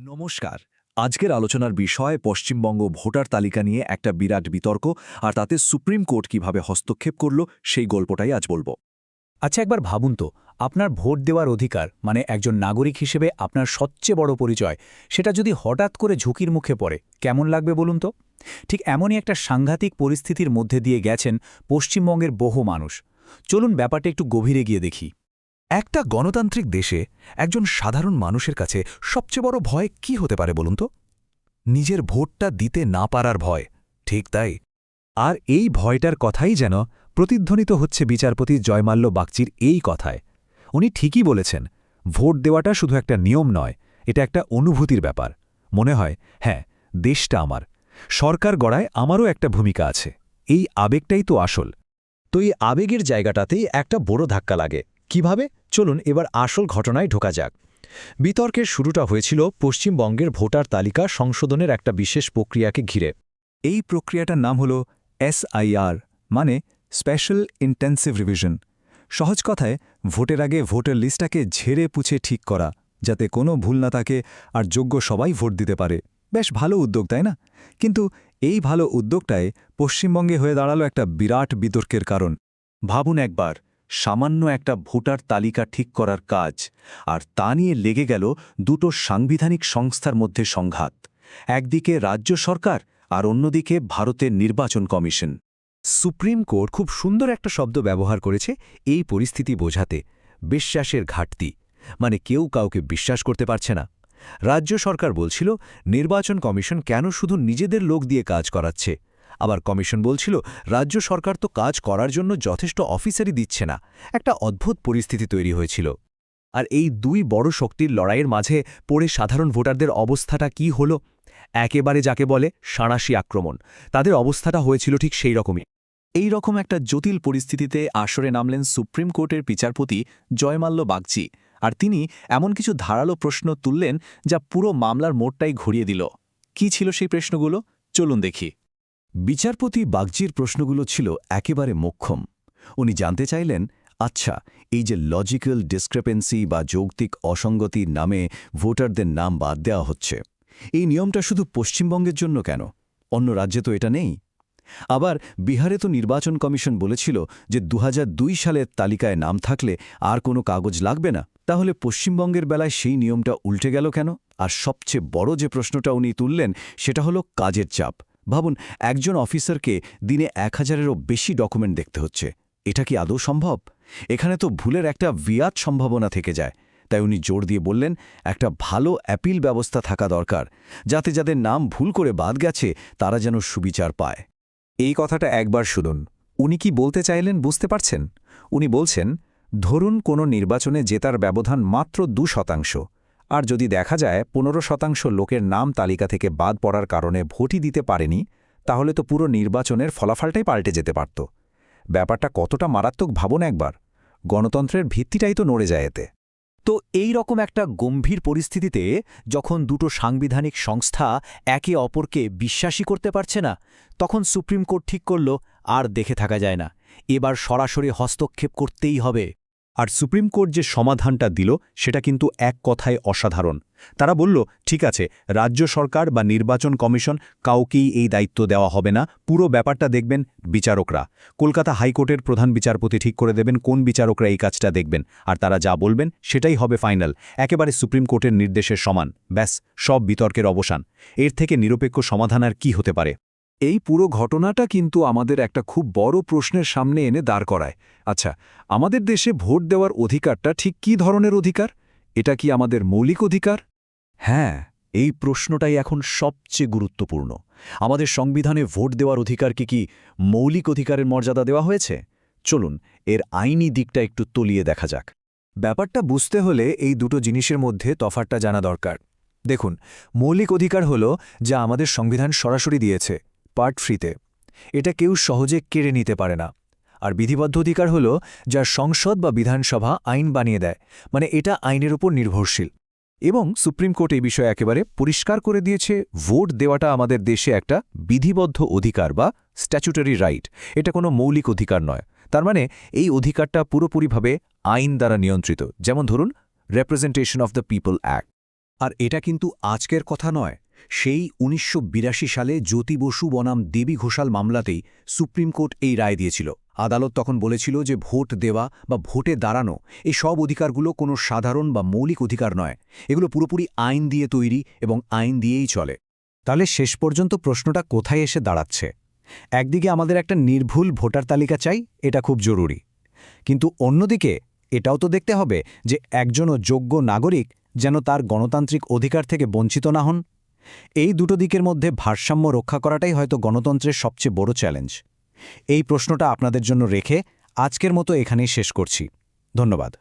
নমস্কার। আজকের আলোচনার বিষয় পশ্চিমবঙ্গ ভোটার তালিকা নিয়ে একটা বিরাট বিতর্ক, আর তাতে সুপ্রিম কোর্ট কিভাবে হস্তক্ষেপ করল সেই গল্পটাই আজ বলবো। আচ্ছা, একবার ভাবুন তো, আপনার ভোট দেওয়ার অধিকার মানে একজন নাগরিক হিসেবে আপনার সবচেয়ে বড় পরিচয়, সেটা যদি হঠাৎ করে ঝুঁকির মুখে পড়ে, কেমন লাগবে বলুন তো? ঠিক এমনই একটা সাংঘাতিক পরিস্থিতির মধ্যে দিয়ে গেছেন পশ্চিমবঙ্গের বহু মানুষ। চলুন ব্যাপারটা একটু গভীরে গিয়ে দেখি। একটা গণতান্ত্রিক দেশে একজন সাধারণ মানুষের কাছে সবচেয়ে বড় ভয় কি হতে পারে বলুন তো? নিজের ভোটটা দিতে না পারার ভয়। ঠিক তাই। আর এই ভয়টার কথাই যেন প্রতিধ্বনিত হচ্ছে বিচারপতি জয়মাল্য বাগচির এই কথায়। উনি ঠিকই বলেছেন, ভোট দেওয়াটা শুধু একটা নিয়ম নয়, এটা একটা অনুভূতির ব্যাপার। মনে হয়, হ্যাঁ, দেশটা আমার, সরকার গড়ায় আমারও একটা ভূমিকা আছে। এই আবেগটাই তো আসল। তো এই আবেগের জায়গাটাতেই একটা বড় ধাক্কা লাগে। কিভাবে? চলুন এবার আসল ঘটনায় ঢোকা যাক। বিতর্কের শুরুটা হয়েছিল পশ্চিমবঙ্গের ভোটার তালিকা সংশোধনের একটা বিশেষ প্রক্রিয়াকে ঘিরে। এই প্রক্রিয়াটার নাম হল SIR, মানে স্পেশাল ইন্টেন্সিভ রিভিশন। সহজ কথায়, ভোটের আগে ভোটার লিস্টটাকে ঝেড়ে পুছে ঠিক করা, যাতে কোনো ভুল না থাকে আর যোগ্য সবাই ভোট দিতে পারে। বেশ ভালো উদ্যোগ, তাই না? কিন্তু এই ভালো উদ্যোগটায় পশ্চিমবঙ্গে হয়ে দাঁড়ালো একটা বিরাট বিতর্কের কারণ। ভাবুন একবার, সামান্য একটা ভোটার তালিকা ঠিক করার কাজ, আর তা নিয়ে লেগে গেল দুটো সাংবিধানিক সংস্থার মধ্যে সংঘাত। একদিকে রাজ্য সরকার আর অন্যদিকে ভারতের নির্বাচন কমিশন। সুপ্রিম কোর্ট খুব সুন্দর একটা শব্দ ব্যবহার করেছে এই পরিস্থিতি বোঝাতে, বিশ্বাসের ঘাটতি। মানে কেউ কাউকে বিশ্বাস করতে পারছে না। রাজ্য সরকার বলছিল নির্বাচন কমিশন কেন শুধু নিজেদের লোক দিয়ে কাজ করাচ্ছে, আবার কমিশন বলছিল রাজ্য সরকার তো কাজ করার জন্য যথেষ্ট অফিসারই দিচ্ছে না। একটা অদ্ভুত পরিস্থিতি তৈরি হয়েছিল। আর এই দুই বড় শক্তির লড়াইয়ের মাঝে পড়ে সাধারণ ভোটারদের অবস্থাটা কি হল? একেবারে যাকে বলে সাঁড়াশি আক্রমণ। তাদের অবস্থাটা হয়েছিল ঠিক সেই রকমই। এই রকম একটা জটিল পরিস্থিতিতে আসরে নামলেন সুপ্রিম কোর্টের বিচারপতি জয়মাল্য বাগচি, আর তিনি এমন কিছু ধারালো প্রশ্ন তুললেন যা পুরো মামলার মোড়টাই ঘুরিয়ে দিল। কি ছিল সেই প্রশ্নগুলো? চলুন দেখি। বিচারপতি বাগচির প্রশ্নগুলো ছিল একেবারে মোক্ষম। উনি জানতে চাইলেন, আচ্ছা, এই যে লজিক্যাল ডিসক্রেপেন্সি বা যৌক্তিক অসঙ্গতির নামে ভোটারদের নাম বাদ দেওয়া হচ্ছে, এই নিয়মটা শুধু পশ্চিমবঙ্গের জন্য কেন? অন্য রাজ্যে তো এটা নেই। আবার বিহারে তো নির্বাচন কমিশন বলেছিল যে 2002 সালের তালিকায় নাম থাকলে আর কোনো কাগজ লাগবে না। তাহলে পশ্চিমবঙ্গের বেলায় সেই নিয়মটা উল্টে গেল কেন? আর সবচেয়ে বড় যে প্রশ্নটা উনি তুললেন সেটা হলো কাজের চাপ। ভাবুন, একজন অফিসারকে দিনে 1000-এরও বেশি ডকুমেন্ট দেখতে হচ্ছে। এটা কি আদৌ সম্ভব? এখানে তো ভুলের একটা বিরাট সম্ভাবনা থেকে যায়। তাই উনি জোর দিয়ে বললেন, একটা ভালো অ্যাপিল ব্যবস্থা থাকা দরকার, যাতে যাদের নাম ভুল করে বাদ গেছে তারা যেন সুবিচার পায়। এই কথাটা একবার শুনুন। উনি কি বলতে চাইলেন বুঝতে পারছেন? উনি বলছেন, ধরুন কোনো নির্বাচনে জেতার ব্যবধান মাত্র 2%, আর যদি দেখা যায় 15% লোকের নাম তালিকা থেকে বাদ পড়ার কারণে ভোটই দিতে পারেনি, তাহলে তো পুরো নির্বাচনের ফলাফলটাই পাল্টে যেতে পারত। ব্যাপারটা কতটা মারাত্মক ভাবুন একবার। গণতন্ত্রের ভিত্তিটাই তো নড়ে যায় এতে। তো এই রকম একটা গম্ভীর পরিস্থিতিতে যখন দুটো সাংবিধানিক সংস্থা একে অপরকে বিশ্বাসই করতে পারছে না, তখন সুপ্রিম কোর্ট ঠিক করল আর দেখে থাকা যায় না, এবার সরাসরি হস্তক্ষেপ করতেই হবে। আর সুপ্রিম কোর্ট যে সমাধানটা দিল সেটা কিন্তু এক কথায় অসাধারণ। তারা বলল, ঠিক আছে, রাজ্য সরকার বা নির্বাচন কমিশন কাউকেই এই দায়িত্ব দেওয়া হবে না, পুরো ব্যাপারটা দেখবেন বিচারকরা। কলকাতা হাইকোর্টের প্রধান বিচারপতি ঠিক করে দেবেন কোন বিচারকরা এই কাজটা দেখবেন, আর তারা যা বলবেন সেটাই হবে ফাইনাল, একেবারে সুপ্রিম কোর্টের নির্দেশের সমান। ব্যাস, সব বিতর্কের অবসান। এর থেকে নিরপেক্ষ সমাধান আর কি হতে পারে? এই পুরো ঘটনাটা কিন্তু আমাদের একটা খুব বড় প্রশ্নের সামনে এনে দাঁড় করায়। আচ্ছা, আমাদের দেশে ভোট দেওয়ার অধিকারটা ঠিক কী ধরনের অধিকার? এটা কি আমাদের মৌলিক অধিকার? হ্যাঁ, এই প্রশ্নটাই এখন সবচেয়ে গুরুত্বপূর্ণ। আমাদের সংবিধানে ভোট দেওয়ার অধিকারকে কি মৌলিক অধিকারের মর্যাদা দেওয়া হয়েছে? চলুন এর আইনি দিকটা একটু তলিয়ে দেখা যাক। ব্যাপারটা বুঝতে হলে এই দুটো জিনিসের মধ্যে তফাৎটা জানা দরকার। দেখুন, মৌলিক অধিকার হল যা আমাদের সংবিধান সরাসরি দিয়েছে, পার্ট 3-তে। এটা কেউ সহজে কেড়ে নিতে পারে না। আর বিধিবদ্ধ অধিকার হল যা সংসদ বা বিধানসভা আইন বানিয়ে দেয়, মানে এটা আইনের উপর নির্ভরশীল। এবং সুপ্রিম কোর্ট এই বিষয়ে একেবারে পরিষ্কার করে দিয়েছে, ভোট দেওয়াটা আমাদের দেশে একটা বিধিবদ্ধ অধিকার বা স্ট্যাচুটারি রাইট, এটা কোনো মৌলিক অধিকার নয়। তার মানে এই অধিকারটা পুরোপুরিভাবে আইন দ্বারা নিয়ন্ত্রিত। যেমন ধরুন, representation of the people act. আর এটা কিন্তু আজকের কথা নয়, সেই ১৯৮২ সালে জ্যোতি বসু বনাম দেবী ঘোষাল মামলাতেই সুপ্রিম কোর্ট এই রায় দিয়েছিল। আদালত তখন বলেছিল যে ভোট দেওয়া বা ভোটে দাঁড়ানো এই সব অধিকারগুলো কোনো সাধারণ বা মৌলিক অধিকার নয়, এগুলো পুরোপুরি আইন দিয়ে তৈরি এবং আইন দিয়েই চলে। তাহলে শেষ পর্যন্ত প্রশ্নটা কোথায় এসে দাঁড়াচ্ছে? একদিকে আমাদের একটা নির্ভুল ভোটার তালিকা চাই, এটা খুব জরুরি, কিন্তু অন্যদিকে এটাও তো দেখতে হবে যে একজনও যোগ্য নাগরিক যেন তার গণতান্ত্রিক অধিকার থেকে বঞ্চিত না হন। এই দুটো দিকের মধ্যে ভারসাম্য রক্ষা করাটাই হয়তো গণতন্ত্রের সবচেয়ে বড় চ্যালেঞ্জ। এই প্রশ্নটা আপনাদের জন্য রেখে আজকের মতো এখানেই শেষ করছি। ধন্যবাদ।